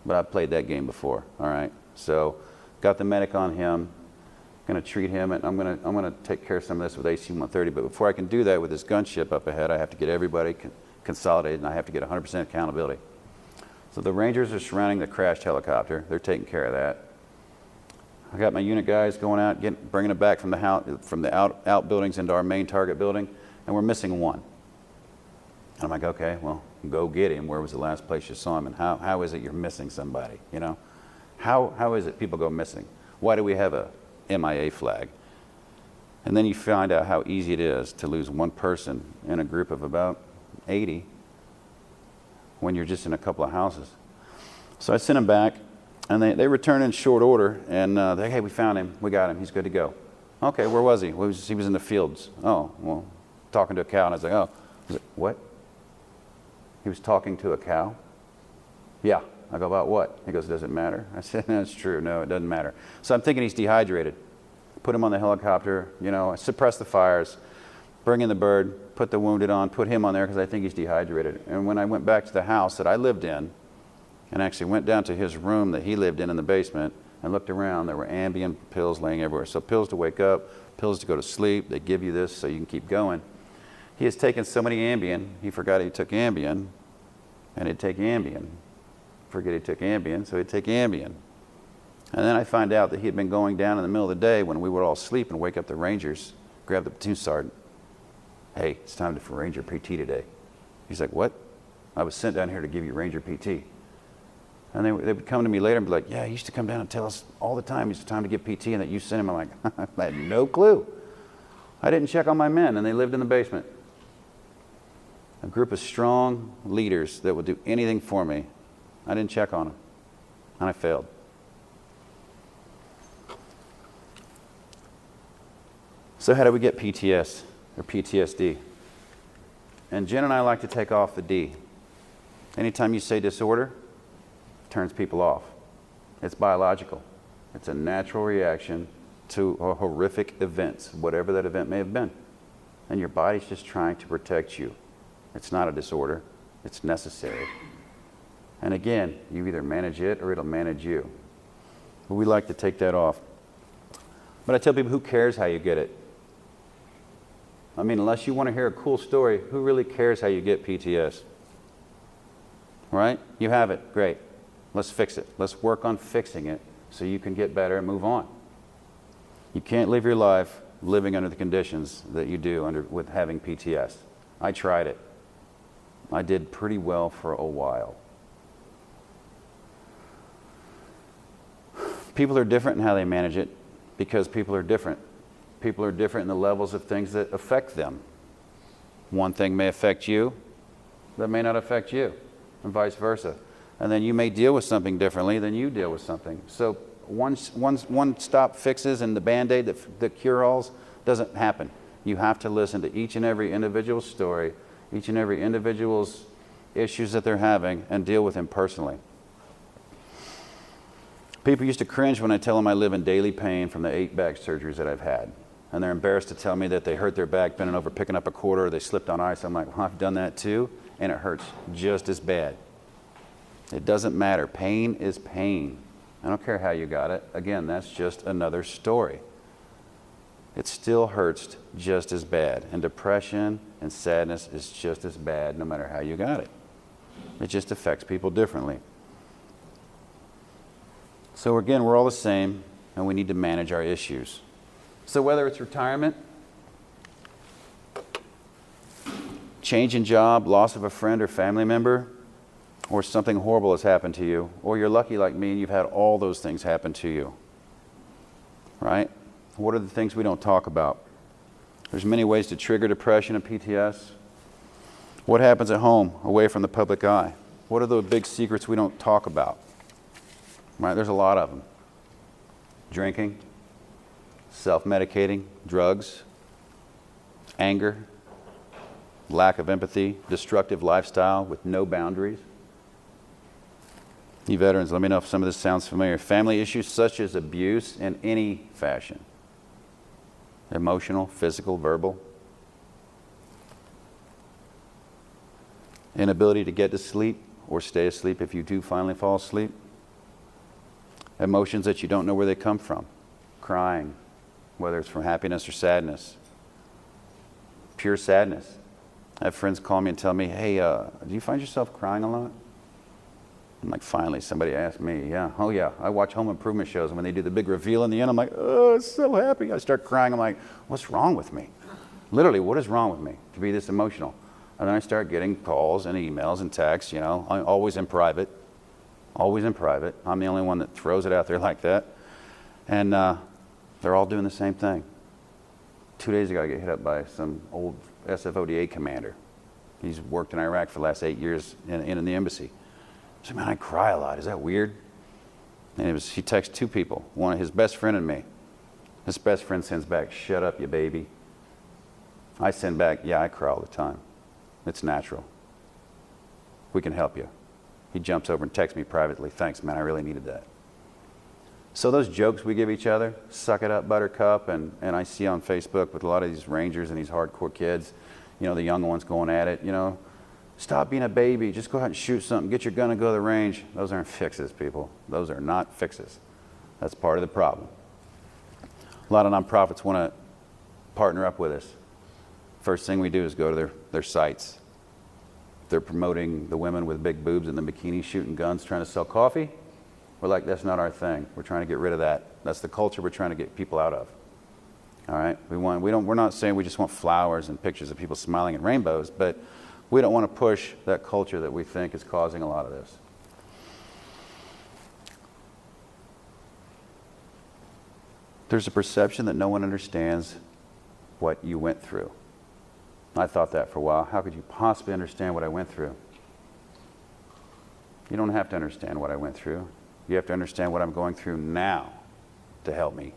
but I've played that game before, all right? So got the medic on him, going to treat him, and I'm going to take care of some of this with AC-130. But before I can do that with this gunship up ahead, I have to get everybody consolidated, and I have to get 100% accountability. So the Rangers are surrounding the crashed helicopter. They're taking care of that. I got my unit guys going out, bringing it back from the outbuildings into our main target building, and we're missing one. And I'm like, okay, well, go get him. Where was the last place you saw him? And how is it you're missing somebody? You know, how is it people go missing? Why do we have a MIA flag? And then you find out how easy it is to lose one person in a group of about 80 when you're just in a couple of houses. So I sent them back, and they returned in short order, and they, hey, we found him, we got him, he's good to go. Okay, where was he? He was in the fields. Oh, well, talking to a cow. And I was like, oh, what? He was talking to a cow? Yeah. I go, about what? He goes, does it matter? I said, that's true. No, it doesn't matter. So I'm thinking he's dehydrated. Put him on the helicopter, you know, suppress the fires, bring in the bird, put the wounded on, put him on there because I think he's dehydrated. And when I went back to the house that I lived in, and actually went down to his room that he lived in the basement and looked around, there were Ambien pills laying everywhere. So pills to wake up, pills to go to sleep. They give you this so you can keep going. He has taken so many Ambien, he forgot he took Ambien, and he'd take Ambien. Forget he took Ambien, so he'd take Ambien. And then I find out that he had been going down in the middle of the day when we would all sleep and wake up the Rangers, grab the platoon sergeant. Hey, it's time for Ranger PT today. He's like, what? I was sent down here to give you Ranger PT. And they would come to me later and be like, yeah, he used to come down and tell us all the time it's time to get PT and that you sent him. I'm like, I had no clue. I didn't check on my men, and they lived in the basement. A group of strong leaders that would do anything for me. I didn't check on them, and I failed. So how do we get PTS or PTSD? And Jen and I like to take off the D. Anytime you say disorder, turns people off. It's biological. It's a natural reaction to a horrific event, whatever that event may have been. And your body's just trying to protect you. It's not a disorder. It's necessary. And again, you either manage it or it'll manage you. But we like to take that off. But I tell people, who cares how you get it? I mean, unless you want to hear a cool story, who really cares how you get PTS? Right? You have it. Great. Let's fix it. Let's work on fixing it so you can get better and move on. You can't live your life living under the conditions that you do with having PTS. I tried it. I did pretty well for a while. People are different in how they manage it because people are different. People are different in the levels of things that affect them. One thing may affect you that may not affect you, and vice versa. And then you may deal with something differently than you deal with something. So one stop fixes and the Band-Aid that cure-alls doesn't happen. You have to listen to each and every individual story, each and every individual's issues that they're having, and deal with them personally. People used to cringe when I tell them I live in daily pain from the 8 back surgeries that I've had. And they're embarrassed to tell me that they hurt their back bending over picking up a quarter, or they slipped on ice. I'm like, well, I've done that too, and it hurts just as bad. It doesn't matter. Pain is pain. I don't care how you got it. Again, that's just another story. It still hurts just as bad. And depression and sadness is just as bad no matter how you got it. It just affects people differently. So again, we're all the same, and we need to manage our issues. So whether it's retirement, change in job, loss of a friend or family member, or something horrible has happened to you, or you're lucky like me and you've had all those things happen to you, right? What are the things we don't talk about? There's many ways to trigger depression and PTS. What happens at home, away from the public eye? What are the big secrets we don't talk about? Right? There's a lot of them. Drinking, self-medicating, drugs, anger, lack of empathy, destructive lifestyle with no boundaries. You veterans, let me know if some of this sounds familiar. Family issues such as abuse in any fashion. Emotional, physical, verbal. Inability to get to sleep or stay asleep if you do finally fall asleep. Emotions that you don't know where they come from. Crying, whether it's from happiness or sadness. Pure sadness. I have friends call me and tell me, hey, do you find yourself crying a lot? I'm like, finally, somebody asked me. Yeah, oh yeah, I watch home improvement shows, and when they do the big reveal in the end, I'm like, oh, so happy. I start crying. I'm like, what's wrong with me? Literally, what is wrong with me to be this emotional? And then I start getting calls and emails and texts, you know, I'm always in private. Always in private. I'm the only one that throws it out there like that. And they're all doing the same thing. 2 days ago, I get hit up by some old SFODA commander. He's worked in Iraq for the last 8 years in the embassy. I said, man, I cry a lot. Is that weird? And he texts two people, one his best friend and me. His best friend sends back, shut up, you baby. I send back, yeah, I cry all the time. It's natural. We can help you. He jumps over and texts me privately, thanks, man, I really needed that. So those jokes we give each other, suck it up, buttercup, and I see on Facebook with a lot of these Rangers and these hardcore kids, you know, the young ones going at it, you know, stop being a baby, just go out and shoot something, get your gun and go to the range. Those aren't fixes, people. Those are not fixes. That's part of the problem. A lot of nonprofits want to partner up with us. First thing we do is go to their sites. They're promoting the women with big boobs and the bikinis shooting guns, trying to sell coffee. We're like, that's not our thing. We're trying to get rid of that. That's the culture we're trying to get people out of. All right? We're not saying we just want flowers and pictures of people smiling in rainbows, but we don't want to push that culture that we think is causing a lot of this. There's a perception that no one understands what you went through. I thought that for a while. How could you possibly understand what I went through? You don't have to understand what I went through. You have to understand what I'm going through now to help me.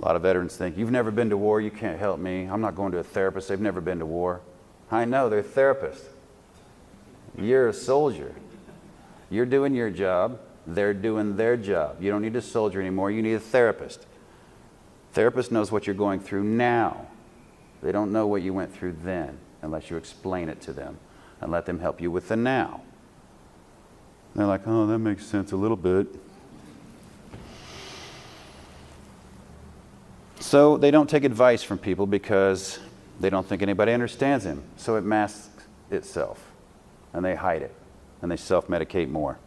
A lot of veterans think, you've never been to war, you can't help me. I'm not going to a therapist, they've never been to war. I know, they're therapists. You're a soldier. You're doing your job, they're doing their job. You don't need a soldier anymore, you need a therapist. Therapist knows what you're going through now. They don't know what you went through then, unless you explain it to them and let them help you with the now. And they're like, oh, that makes sense a little bit. So they don't take advice from people because they don't think anybody understands them. So it masks itself, and they hide it, and they self-medicate more.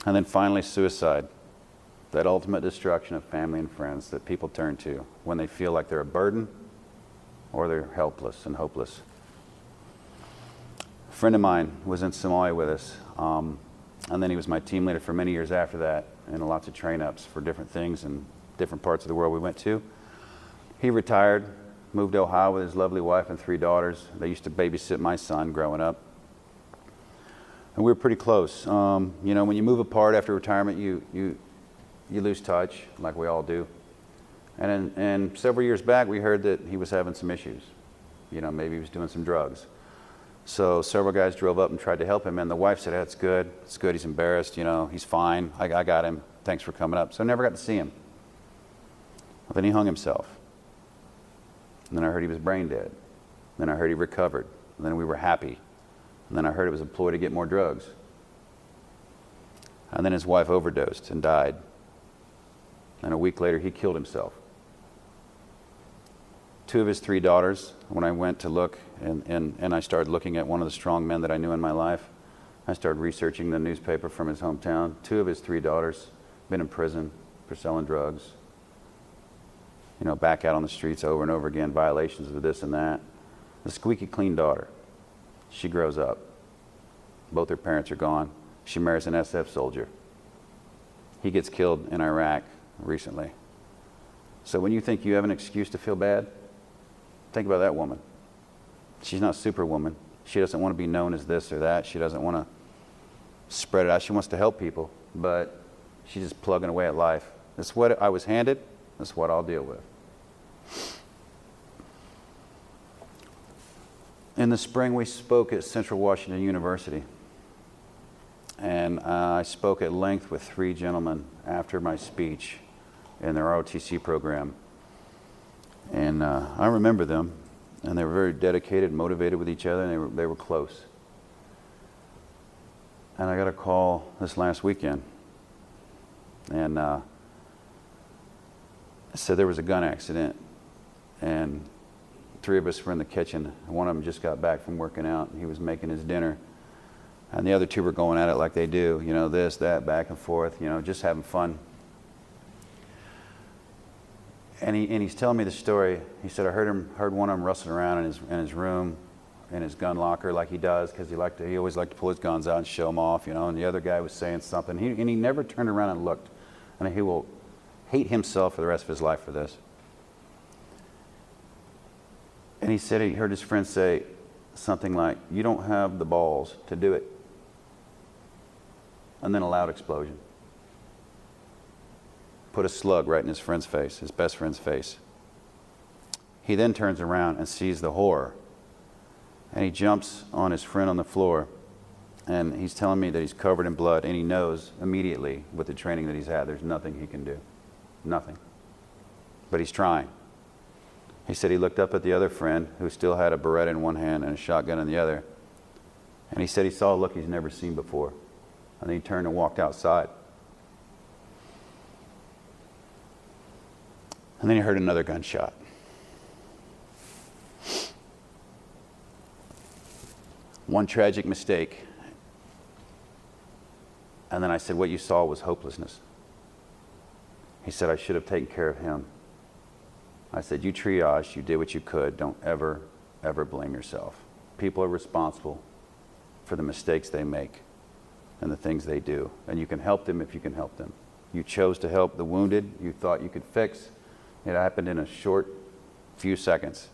And then finally, suicide. That ultimate destruction of family and friends that people turn to when they feel like they're a burden or they're helpless and hopeless. A friend of mine was in Somalia with us, and then he was my team leader for many years after that, and lots of train-ups for different things in different parts of the world we went to. He retired, moved to Ohio with his lovely wife and 3 daughters. They used to babysit my son growing up. And we were pretty close. You know, when you move apart after retirement, you lose touch, like we all do. And several years back, we heard that he was having some issues. You know, maybe he was doing some drugs. So several guys drove up and tried to help him, and the wife said, it's good, he's embarrassed, you know, he's fine, I got him, thanks for coming up. So I never got to see him. Well, then he hung himself. And then I heard he was brain dead. Then I heard he recovered. And then we were happy. And then I heard it was a ploy to get more drugs. And then his wife overdosed and died. And a week later, he killed himself. 2 of his 3 daughters, when I went to look, and I started looking at one of the strong men that I knew in my life, I started researching the newspaper from his hometown. 2 of his 3 daughters been in prison for selling drugs. You know, back out on the streets over and over again, violations of this and that. The squeaky clean daughter, she grows up. Both her parents are gone. She marries an SF soldier. He gets killed in Iraq recently. So when you think you have an excuse to feel bad, think about that woman. She's not Superwoman. She doesn't want to be known as this or that. She doesn't want to spread it out. She wants to help people, but she's just plugging away at life. That's what I was handed. That's what I'll deal with. In the spring, we spoke at Central Washington University. And I spoke at length with 3 gentlemen after my speech in their ROTC program. And I remember them, and they were very dedicated, motivated with each other, and they were close. And I got a call this last weekend And so there was a gun accident, and 3 of us were in the kitchen. One of them just got back from working out, and he was making his dinner. And the other 2 were going at it like they do, you know, this, that, back and forth, you know, just having fun. And he's telling me the story. He said, I heard one of them rustling around in his room, in his gun locker, like he does, because he always liked to pull his guns out and show them off, you know. And the other guy was saying something. And he never turned around and looked. And he will hate himself for the rest of his life for this. And he said he heard his friend say something like, "You don't have the balls to do it." And then a loud explosion. Put a slug right in his friend's face, his best friend's face. He then turns around and sees the horror. And he jumps on his friend on the floor. And he's telling me that he's covered in blood. And he knows immediately, with the training that he's had, there's nothing he can do. Nothing. But he's trying. He said he looked up at the other friend, who still had a Beretta in one hand and a shotgun in the other. And he said he saw a look he's never seen before. And then he turned and walked outside. And then he heard another gunshot. One tragic mistake. And then I said, what you saw was hopelessness. He said, I should have taken care of him. I said, you triaged, you did what you could. Don't ever, ever blame yourself. People are responsible for the mistakes they make and the things they do. And you can help them if you can help them. You chose to help the wounded you thought you could fix. It happened in a short few seconds.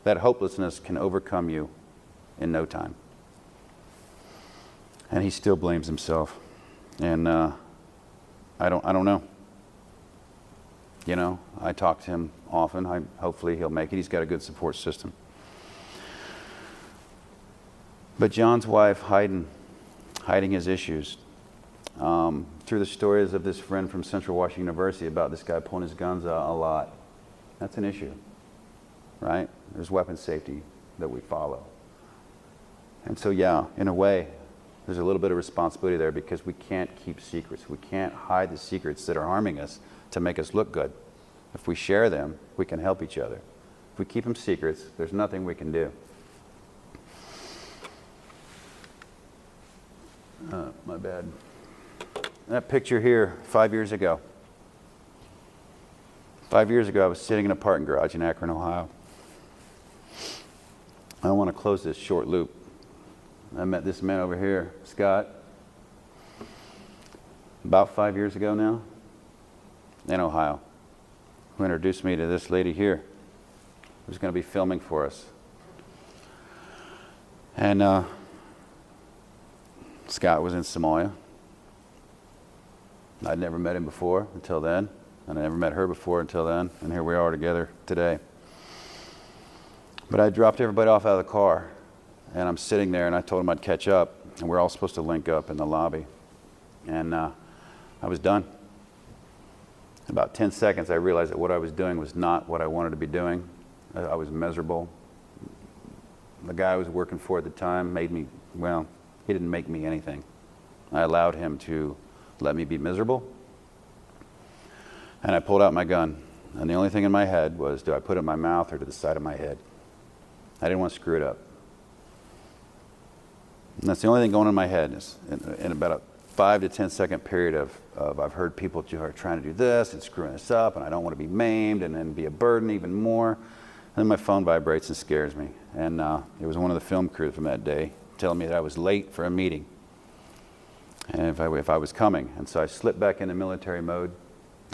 That hopelessness can overcome you in no time. And he still blames himself. And I don't know. You know, I talk to him often. Hopefully he'll make it. He's got a good support system. But John's wife hiding his issues. Through the stories of this friend from Central Washington University about this guy pulling his guns out a lot. That's an issue, right? There's weapon safety that we follow. And so, yeah, in a way, there's a little bit of responsibility there, because we can't keep secrets. We can't hide the secrets that are harming us to make us look good. If we share them, we can help each other. If we keep them secrets, there's nothing we can do. My bad. That picture here, 5 years ago. 5 years ago, I was sitting in a parking garage in Akron, Ohio. I want to close this short loop. I met this man over here, Scott, about 5 years ago now, in Ohio, who introduced me to this lady here, who's going to be filming for us. And Scott was in Somalia. I'd never met him before until then, and I never met her before until then, and here we are together today. But I dropped everybody off out of the car, and I'm sitting there, and I told him I'd catch up, and we're all supposed to link up in the lobby. And I was done. In about 10 seconds, I realized that what I was doing was not what I wanted to be doing. I was miserable. The guy I was working for at the time made me, well, he didn't make me anything. I allowed him to let me be miserable. And I pulled out my gun. And the only thing in my head was, do I put it in my mouth or to the side of my head? I didn't want to screw it up. And that's the only thing going in my head. Is in about a 5 to 10 second period of I've heard people who are trying to do this and screwing this up, and I don't want to be maimed and then be a burden even more. And then my phone vibrates and scares me. And it was one of the film crew from that day telling me that I was late for a meeting. And if I was coming. And so I slipped back into military mode.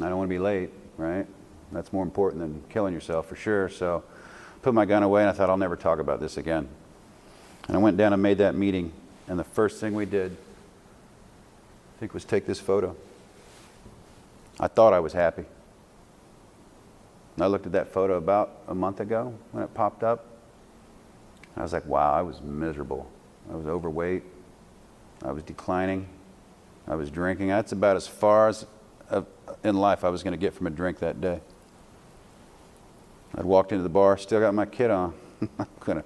I don't want to be late, right? That's more important than killing yourself for sure. So I put my gun away, and I thought, I'll never talk about this again. And I went down and made that meeting, and the first thing we did, I think, was take this photo. I thought I was happy. And I looked at that photo about a month ago when it popped up. I was like, wow, I was miserable. I was overweight. I was declining. I was drinking. That's about as far as in life I was going to get from a drink that day. I'd walked into the bar, still got my kit on. I'm going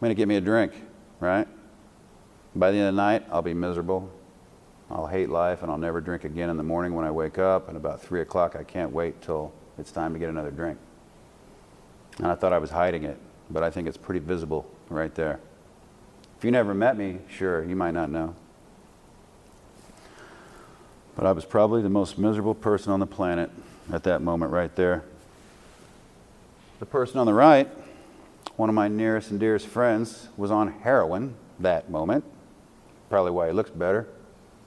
to get me a drink, right? By the end of the night, I'll be miserable. I'll hate life and I'll never drink again in the morning when I wake up, and about 3 o'clock I can't wait till it's time to get another drink. And I thought I was hiding it, but I think it's pretty visible right there. If you never met me, sure, you might not know. But I was probably the most miserable person on the planet at that moment right there. The person on the right, one of my nearest and dearest friends, was on heroin that moment. Probably why he looks better.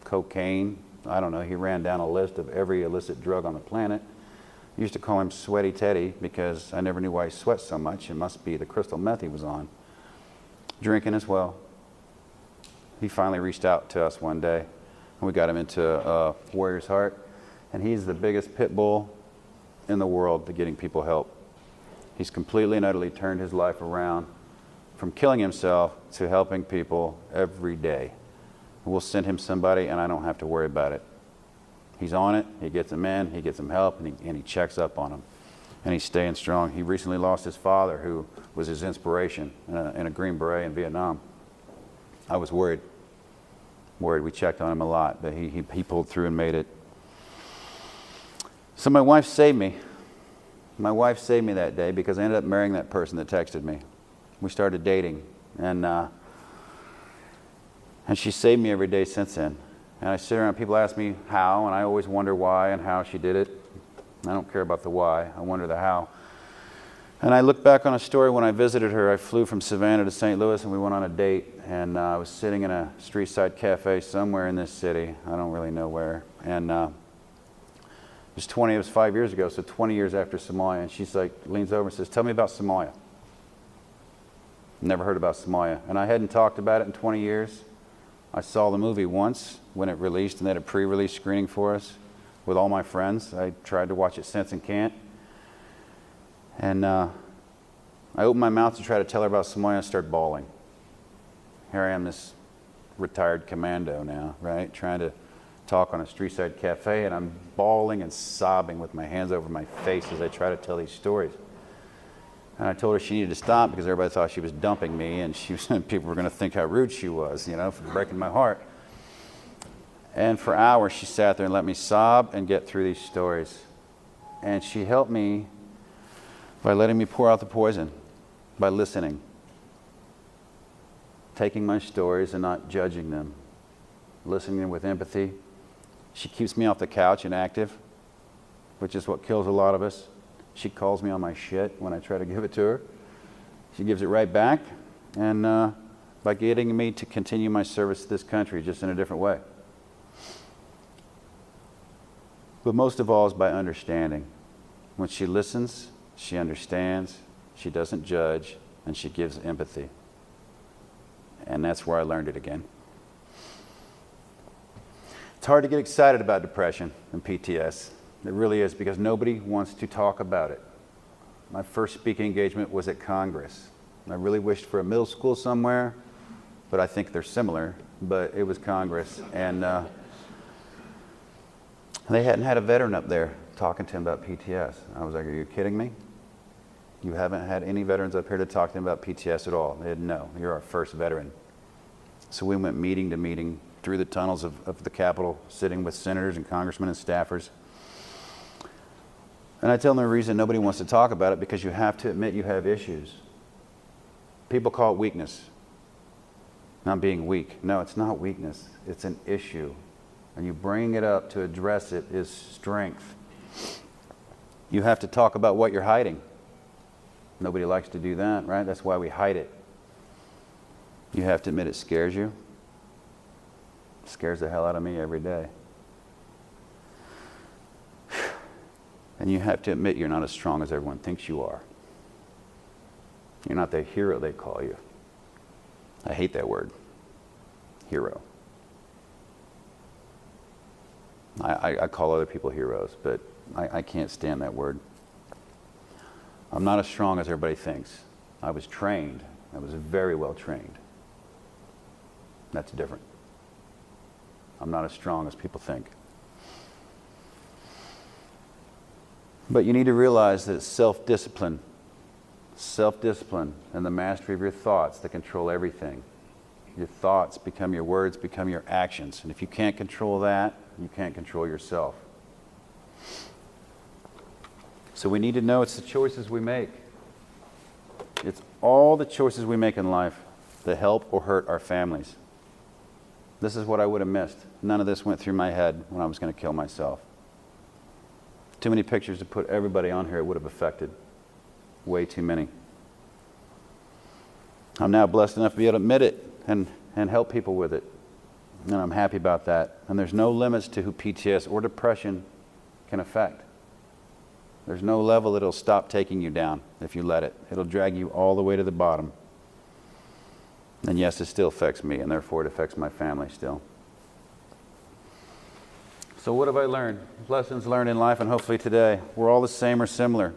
Cocaine, I don't know, he ran down a list of every illicit drug on the planet. I used to call him Sweaty Teddy because I never knew why he sweat so much. It must be the crystal meth he was on. Drinking as well. He finally reached out to us one day, and we got him into Warrior's Heart, and he's the biggest pit bull in the world to getting people help. He's completely and utterly turned his life around from killing himself to helping people every day. We'll send him somebody, and I don't have to worry about it. He's on it, he gets them in, he gets them help, and he checks up on them. And he's staying strong. He recently lost his father, who was his inspiration, in a Green Beret in Vietnam. I was worried. We checked on him a lot, but he pulled through and made it. So my wife saved me. My wife saved me that day because I ended up marrying that person that texted me. We started dating, and she saved me every day since then. And I sit around, people ask me how, and I always wonder why and how she did it. I don't care about the why, I wonder the how. And I look back on a story when I visited her. I flew from Savannah to St. Louis, and we went on a date. And I was sitting in a street side cafe somewhere in this city. I don't really know where. And it was 5 years ago, so 20 years after Somalia. And she's like, leans over and says, tell me about Somalia. Never heard about Somalia. And I hadn't talked about it in 20 years. I saw the movie once when it released, and they had a pre-release screening for us with all my friends. I tried to watch it since and can't. And I opened my mouth to try to tell her about Somalia and start bawling. Here I am, this retired commando now, right? Trying to talk on a street side cafe, and I'm bawling and sobbing with my hands over my face as I try to tell these stories. And I told her she needed to stop because everybody thought she was dumping me, and people were going to think how rude she was, you know, for breaking my heart. And for hours she sat there and let me sob and get through these stories. And she helped me by letting me pour out the poison, by listening, taking my stories and not judging them, listening with empathy. She keeps me off the couch and active, which is what kills a lot of us. She calls me on my shit when I try to give it to her. She gives it right back, and by getting me to continue my service to this country just in a different way. But most of all is by understanding. When she listens, she understands, she doesn't judge, and she gives empathy. And that's where I learned it again. It's hard to get excited about depression and PTS. It really is, because nobody wants to talk about it. My first speaking engagement was at Congress. I really wished for a middle school somewhere, but I think they're similar, but it was Congress. And they hadn't had a veteran up there talking to him about PTS. I was like, are you kidding me? You haven't had any veterans up here to talk to them about PTS at all? They said, no, you're our first veteran. So we went meeting to meeting through the tunnels of the Capitol, sitting with senators and congressmen and staffers. And I tell them the reason nobody wants to talk about it, because you have to admit you have issues. People call it weakness. Not being weak. No, it's not weakness. It's an issue. And you bring it up to address it is strength. You have to talk about what you're hiding. Nobody likes to do that, right? That's why we hide it. You have to admit it scares you. It scares the hell out of me every day. And you have to admit you're not as strong as everyone thinks you are. You're not the hero they call you. I hate that word. Hero. I call other people heroes, but I can't stand that word. I'm not as strong as everybody thinks. I was trained. I was very well trained. That's different. I'm not as strong as people think. But you need to realize that it's self-discipline and the mastery of your thoughts that control everything. Your thoughts become your words, become your actions. And if you can't control that, you can't control yourself. So we need to know it's the choices we make. It's all the choices we make in life that help or hurt our families. This is what I would have missed. None of this went through my head when I was going to kill myself. Too many pictures to put everybody on here it would have affected. Way too many. I'm now blessed enough to be able to admit it and help people with it. And I'm happy about that. And there's no limits to who PTS or depression can affect. There's no level that'll stop taking you down if you let it. It'll drag you all the way to the bottom. And yes, it still affects me, and therefore it affects my family still. So what have I learned? Lessons learned in life, and hopefully today. We're all the same or similar.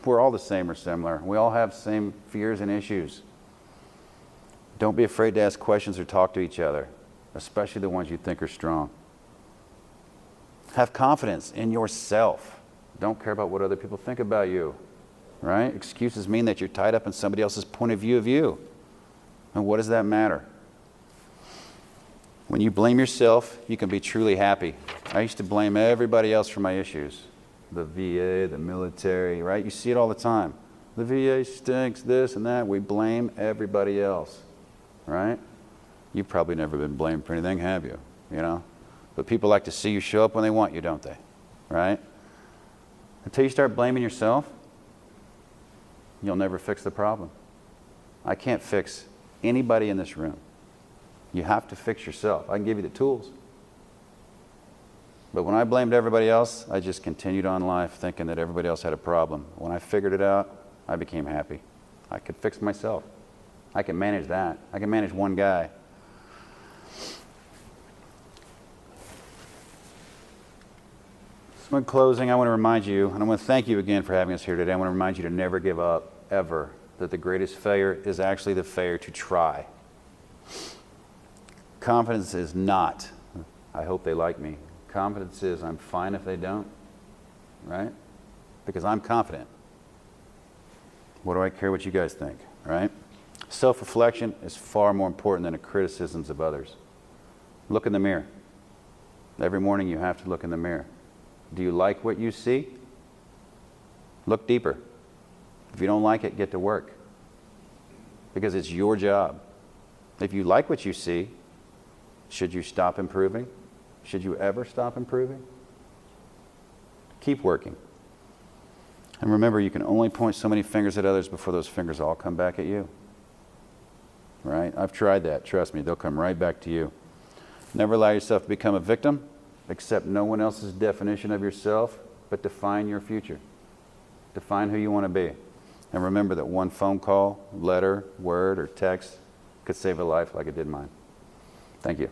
We're all the same or similar. We all have the same fears and issues. Don't be afraid to ask questions or talk to each other, especially the ones you think are strong. Have confidence in yourself. Don't care about what other people think about you, right? Excuses mean that you're tied up in somebody else's point of view of you. And what does that matter? When you blame yourself, you can be truly happy. I used to blame everybody else for my issues. The VA, the military, right? You see it all the time. The VA stinks, this and that. We blame everybody else, right? You've probably never been blamed for anything, have you? You know? But people like to see you show up when they want you, don't they? Right? Until you start blaming yourself, you'll never fix the problem. I can't fix anybody in this room. You have to fix yourself. I can give you the tools. But when I blamed everybody else, I just continued on life thinking that everybody else had a problem. When I figured it out, I became happy. I could fix myself. I can manage that. I can manage one guy. So in closing, I want to remind you, and I want to thank you again for having us here today. I want to remind you to never give up, ever. That the greatest failure is actually the failure to try. Confidence is not, I hope they like me. Confidence is, I'm fine if they don't, right? Because I'm confident. What do I care what you guys think, right? Self-reflection is far more important than the criticisms of others. Look in the mirror. Every morning you have to look in the mirror. Do you like what you see? Look deeper. If you don't like it, get to work. Because it's your job. If you like what you see, should you stop improving? Should you ever stop improving? Keep working. And remember, you can only point so many fingers at others before those fingers all come back at you. Right? I've tried that. Trust me, they'll come right back to you. Never allow yourself to become a victim. Accept no one else's definition of yourself, but define your future. Define who you want to be. And remember that one phone call, letter, word, or text could save a life like it did mine. Thank you.